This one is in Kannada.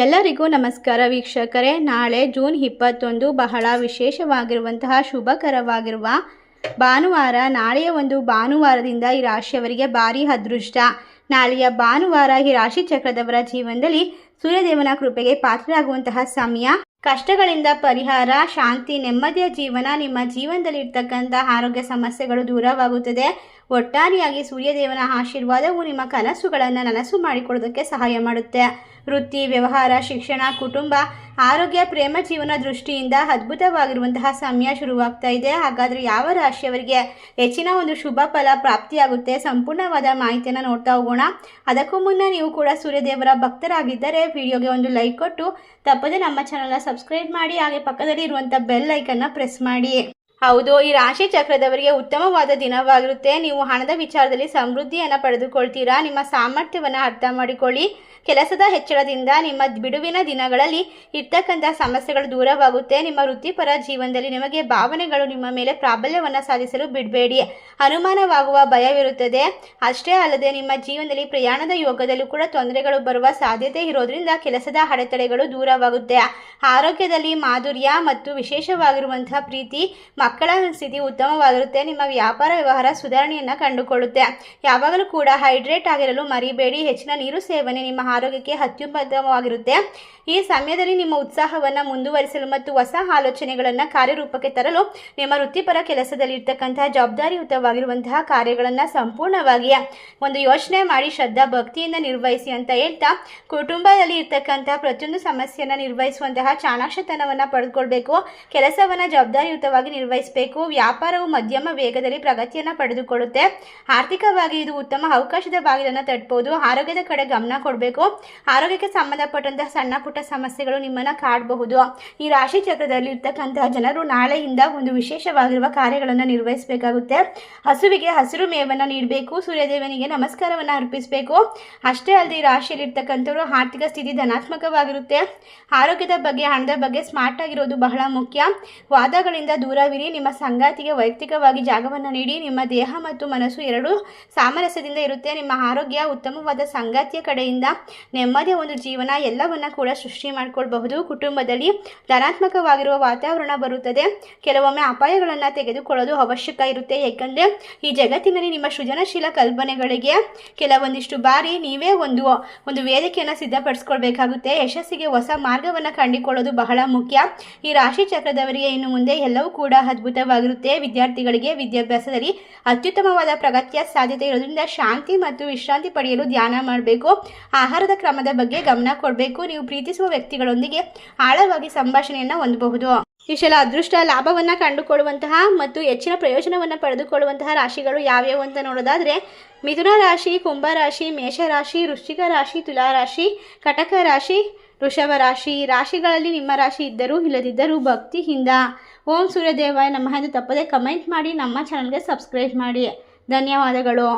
ಎಲ್ಲರಿಗೂ ನಮಸ್ಕಾರ ವೀಕ್ಷಕರೇ. ನಾಳೆ ಜೂನ್ 21 ಬಹಳ ವಿಶೇಷವಾಗಿರುವಂತಹ ಶುಭಕರವಾಗಿರುವ ಭಾನುವಾರ. ನಾಳೆಯ ಒಂದು ಭಾನುವಾರದಿಂದ ಈ ರಾಶಿಯವರಿಗೆ ಭಾರಿ ಅದೃಷ್ಟ. ನಾಳೆಯ ಭಾನುವಾರ ಈ ರಾಶಿ ಚಕ್ರದವರ ಜೀವನದಲ್ಲಿ ಸೂರ್ಯದೇವನ ಕೃಪೆಗೆ ಪಾತ್ರರಾಗುವಂತಹ ಸಮಯ. ಕಷ್ಟಗಳಿಂದ ಪರಿಹಾರ, ಶಾಂತಿ, ನೆಮ್ಮದಿಯ ಜೀವನ. ನಿಮ್ಮ ಜೀವನದಲ್ಲಿ ಇರ್ತಕ್ಕಂಥ ಆರೋಗ್ಯ ಸಮಸ್ಯೆಗಳು ದೂರವಾಗುತ್ತದೆ. ಒಟ್ಟಾರೆಯಾಗಿ ಸೂರ್ಯದೇವನ ಆಶೀರ್ವಾದವು ನಿಮ್ಮ ಕನಸುಗಳನ್ನು ನನಸು ಮಾಡಿಕೊಡೋದಕ್ಕೆ ಸಹಾಯ ಮಾಡುತ್ತೆ. ವೃತ್ತಿ, ವ್ಯವಹಾರ, ಶಿಕ್ಷಣ, ಕುಟುಂಬ, ಆರೋಗ್ಯ, ಪ್ರೇಮ ಜೀವನ ದೃಷ್ಟಿಯಿಂದ ಅದ್ಭುತವಾಗಿರುವಂತಹ ಸಮಯ ಶುರುವಾಗ್ತಾ ಇದೆ. ಹಾಗಾದರೆ ಯಾವ ರಾಶಿಯವರಿಗೆ ಹೆಚ್ಚಿನ ಒಂದು ಶುಭ ಫಲ ಪ್ರಾಪ್ತಿಯಾಗುತ್ತೆ, ಸಂಪೂರ್ಣವಾದ ಮಾಹಿತಿಯನ್ನು ನೋಡ್ತಾ ಹೋಗೋಣ. ಅದಕ್ಕೂ ಮುನ್ನ ನೀವು ಕೂಡ ಸೂರ್ಯದೇವರ ಭಕ್ತರಾಗಿದ್ದರೆ ವಿಡಿಯೋಗೆ ಒಂದು ಲೈಕ್ ಕೊಟ್ಟು ತಪ್ಪದೆ ನಮ್ಮ ಚಾನಲ್ನ ಸಬ್ಸ್ಕ್ರೈಬ್ ಮಾಡಿ, ಹಾಗೆ ಪಕ್ಕದಲ್ಲಿ ಇರುವಂಥ ಬೆಲ್ ಐಕನ್ನ ಪ್ರೆಸ್ ಮಾಡಿ. ಹೌದು, ಈ ರಾಶಿ ಚಕ್ರದವರಿಗೆ ಉತ್ತಮವಾದ ದಿನವಾಗಿರುತ್ತೆ. ನೀವು ಹಣದ ವಿಚಾರದಲ್ಲಿ ಸಮೃದ್ಧಿಯನ್ನು ಪಡೆದುಕೊಳ್ತೀರಾ. ನಿಮ್ಮ ಸಾಮರ್ಥ್ಯವನ್ನು ಅರ್ಥ ಮಾಡಿಕೊಳ್ಳಿ. ಕೆಲಸದ ಹೆಚ್ಚಳದಿಂದ ನಿಮ್ಮ ಬಿಡುವಿನ ದಿನಗಳಲ್ಲಿ ಇರ್ತಕ್ಕಂಥ ಸಮಸ್ಯೆಗಳು ದೂರವಾಗುತ್ತೆ. ನಿಮ್ಮ ವೃತ್ತಿಪರ ಜೀವನದಲ್ಲಿ ನಿಮಗೆ ಭಾವನೆಗಳು ನಿಮ್ಮ ಮೇಲೆ ಪ್ರಾಬಲ್ಯವನ್ನು ಸಾಧಿಸಲು ಬಿಡಬೇಡಿ. ಅನುಮಾನವಾಗುವ ಭಯವಿರುತ್ತದೆ. ಅಷ್ಟೇ ಅಲ್ಲದೆ ನಿಮ್ಮ ಜೀವನದಲ್ಲಿ ಪ್ರಯಾಣದ ಯೋಗದಲ್ಲೂ ಕೂಡ ತೊಂದರೆಗಳು ಬರುವ ಸಾಧ್ಯತೆ ಇರೋದ್ರಿಂದ ಕೆಲಸದ ಅಡೆತಡೆಗಳು ದೂರವಾಗುತ್ತೆ. ಆರೋಗ್ಯದಲ್ಲಿ ಮಾಧುರ್ಯ ಮತ್ತು ವಿಶೇಷವಾಗಿರುವಂತಹ ಪ್ರೀತಿ, ಮಕ್ಕಳ ಸ್ಥಿತಿ ಉತ್ತಮವಾಗಿರುತ್ತೆ. ನಿಮ್ಮ ವ್ಯಾಪಾರ ವ್ಯವಹಾರ ಸುಧಾರಣೆಯನ್ನು ಕಂಡುಕೊಳ್ಳುತ್ತೆ. ಯಾವಾಗಲೂ ಕೂಡ ಹೈಡ್ರೇಟ್ ಆಗಿರಲು ಮರಿಬೇಡಿ. ಹೆಚ್ಚಿನ ನೀರು ಸೇವನೆ ನಿಮ್ಮ ಆರೋಗ್ಯಕ್ಕೆ ಅತ್ಯುತ್ತಮವಾಗಿರುತ್ತೆ. ಈ ಸಮಯದಲ್ಲಿ ನಿಮ್ಮ ಉತ್ಸಾಹವನ್ನು ಮುಂದುವರಿಸಲು ಮತ್ತು ಹೊಸ ಆಲೋಚನೆಗಳನ್ನು ಕಾರ್ಯರೂಪಕ್ಕೆ ತರಲು ನಿಮ್ಮ ವೃತ್ತಿಪರ ಕೆಲಸದಲ್ಲಿ ಇರ್ತಕ್ಕಂತಹ ಜವಾಬ್ದಾರಿಯುತವಾಗಿರುವಂತಹ ಕಾರ್ಯಗಳನ್ನು ಸಂಪೂರ್ಣವಾಗಿ ಒಂದು ಯೋಚನೆ ಮಾಡಿ ಶ್ರದ್ಧಾ ಭಕ್ತಿಯಿಂದ ನಿರ್ವಹಿಸಿ ಅಂತ ಹೇಳ್ತಾ, ಕುಟುಂಬದಲ್ಲಿ ಇರ್ತಕ್ಕಂತಹ ಪ್ರತಿಯೊಂದು ಸಮಸ್ಯೆಯನ್ನು ನಿರ್ವಹಿಸುವಂತಹ ಚಾಣಾಕ್ಷತನವನ್ನು ಪಡೆದುಕೊಳ್ಬೇಕು. ಕೆಲಸವನ್ನು ಜವಾಬ್ದಾರಿಯುತವಾಗಿ ನಿರ್ವಹಿಸಬೇಕು. ವ್ಯಾಪಾರವು ಮಧ್ಯಮ ವೇಗದಲ್ಲಿ ಪ್ರಗತಿಯನ್ನು ಪಡೆದುಕೊಳ್ಳುತ್ತೆ. ಆರ್ಥಿಕವಾಗಿ ಇದು ಉತ್ತಮ ಅವಕಾಶದ ಬಾಗಿಲನ್ನು ತಟ್ಟಬಹುದು. ಆರೋಗ್ಯದ ಕಡೆ ಗಮನ ಕೊಡಬೇಕು. ಆರೋಗ್ಯಕ್ಕೆ ಸಂಬಂಧಪಟ್ಟಂತಹ ಸಣ್ಣ ಪುಟ್ಟ ಸಮಸ್ಯೆಗಳು ನಿಮ್ಮನ್ನು ಕಾಡಬಹುದು. ಈ ರಾಶಿ ಚಕ್ರದಲ್ಲಿ ಇರ್ತಕ್ಕಂತಹ ಜನರು ನಾಳೆಯಿಂದ ಒಂದು ವಿಶೇಷವಾಗಿರುವ ಕಾರ್ಯಗಳನ್ನು ನಿರ್ವಹಿಸಬೇಕಾಗುತ್ತೆ. ಹಸುವಿಗೆ ಹಸಿರು ಮೇವನ್ನು ನೀಡಬೇಕು. ಸೂರ್ಯದೇವನಿಗೆ ನಮಸ್ಕಾರವನ್ನು ಅರ್ಪಿಸಬೇಕು. ಅಷ್ಟೇ ಅಲ್ಲದೆ ಈ ರಾಶಿಯಲ್ಲಿ ಇರ್ತಕ್ಕಂಥವರು ಆರ್ಥಿಕ ಸ್ಥಿತಿ ಧನಾತ್ಮಕವಾಗಿರುತ್ತೆ. ಆರೋಗ್ಯದ ಬಗ್ಗೆ, ಹಣದ ಬಗ್ಗೆ ಸ್ಮಾರ್ಟ್ ಆಗಿರೋದು ಬಹಳ ಮುಖ್ಯ. ವಾದಗಳಿಂದ ದೂರವಿರಿ. ನಿಮ್ಮ ಸಂಗಾತಿಗೆ ವೈಯಕ್ತಿಕವಾಗಿ ಜಾಗವನ್ನು ನೀಡಿ. ನಿಮ್ಮ ದೇಹ ಮತ್ತು ಮನಸ್ಸು ಎರಡೂ ಸಾಮರಸ್ಯದಿಂದ ಇರುತ್ತೆ. ನಿಮ್ಮ ಆರೋಗ್ಯ, ಉತ್ತಮವಾದ ಸಂಗಾತಿಯ ಕಡೆಯಿಂದ ನೆಮ್ಮದಿಯ ಒಂದು ಜೀವನ ಎಲ್ಲವನ್ನ ಕೂಡ ಸೃಷ್ಟಿ ಮಾಡಿಕೊಳ್ಬಹುದು. ಕುಟುಂಬದಲ್ಲಿ ಧನಾತ್ಮಕವಾಗಿರುವ ವಾತಾವರಣ ಬರುತ್ತದೆ. ಕೆಲವೊಮ್ಮೆ ಅಪಾಯಗಳನ್ನು ತೆಗೆದುಕೊಳ್ಳೋದು ಅವಶ್ಯಕ ಇರುತ್ತೆ. ಏಕೆಂದರೆ ಈ ಜಗತ್ತಿನಲ್ಲಿ ನಿಮ್ಮ ಸೃಜನಶೀಲ ಕಲ್ಪನೆಗಳಿಗೆ ಕೆಲವೊಂದಿಷ್ಟು ಬಾರಿ ನೀವೇ ಒಂದು ವೇದಿಕೆಯನ್ನು ಸಿದ್ಧಪಡಿಸ್ಕೊಳ್ಬೇಕಾಗುತ್ತೆ. ಯಶಸ್ಸಿಗೆ ಹೊಸ ಮಾರ್ಗವನ್ನು ಕಂಡುಕೊಳ್ಳೋದು ಬಹಳ ಮುಖ್ಯ. ಈ ರಾಶಿ ಚಕ್ರದವರಿಗೆ ಇನ್ನು ಮುಂದೆ ಎಲ್ಲವೂ ಕೂಡ ಅದ್ಭುತವಾಗಿರುತ್ತೆ. ವಿದ್ಯಾರ್ಥಿಗಳಿಗೆ ವಿದ್ಯಾಭ್ಯಾಸದಲ್ಲಿ ಅತ್ಯುತ್ತಮವಾದ ಪ್ರಗತಿಯ ಸಾಧ್ಯತೆ ಇರೋದ್ರಿಂದ ಶಾಂತಿ ಮತ್ತು ವಿಶ್ರಾಂತಿ ಪಡೆಯಲು ಧ್ಯಾನ ಮಾಡಬೇಕು. ಆಹಾರದ ಕ್ರಮದ ಬಗ್ಗೆ ಗಮನ ಕೊಡಬೇಕು. ನೀವು ಪ್ರೀತಿಸುವ ವ್ಯಕ್ತಿಗಳೊಂದಿಗೆ ಆಳವಾಗಿ ಸಂಭಾಷಣೆಯನ್ನು ಹೊಂದಬಹುದು. ಇಷ್ಟೆಲ್ಲ ಅದೃಷ್ಟ ಲಾಭವನ್ನು ಕಂಡುಕೊಳ್ಳುವಂತಹ ಮತ್ತು ಹೆಚ್ಚಿನ ಪ್ರಯೋಜನವನ್ನು ಪಡೆದುಕೊಳ್ಳುವಂತಹ ರಾಶಿಗಳು ಯಾವ್ಯಾವು ಅಂತ ನೋಡೋದಾದರೆ, ಮಿಥುನ ರಾಶಿ, ಕುಂಭ ರಾಶಿ, ಮೇಷರಾಶಿ, ವೃಶ್ಚಿಕ ರಾಶಿ, ತುಲಾ ರಾಶಿ, ಕಟಕ ರಾಶಿ, ವೃಷಭ ರಾಶಿ. ರಾಶಿಗಳಲ್ಲಿ ನಿಮ್ಮ ರಾಶಿ ಇದ್ದರೂ ಇಲ್ಲದಿದ್ದರೂ ಭಕ್ತಿಯಿಂದ ಓಂ ಸೂರ್ಯದೇವಾಯ ನಮಃ ಎಂದು ತಪ್ಪದೆ ಕಮೆಂಟ್ ಮಾಡಿ. ನಮ್ಮ ಚಾನಲ್ಗೆ ಸಬ್ಸ್ಕ್ರೈಬ್ ಮಾಡಿ. ಧನ್ಯವಾದಗಳು.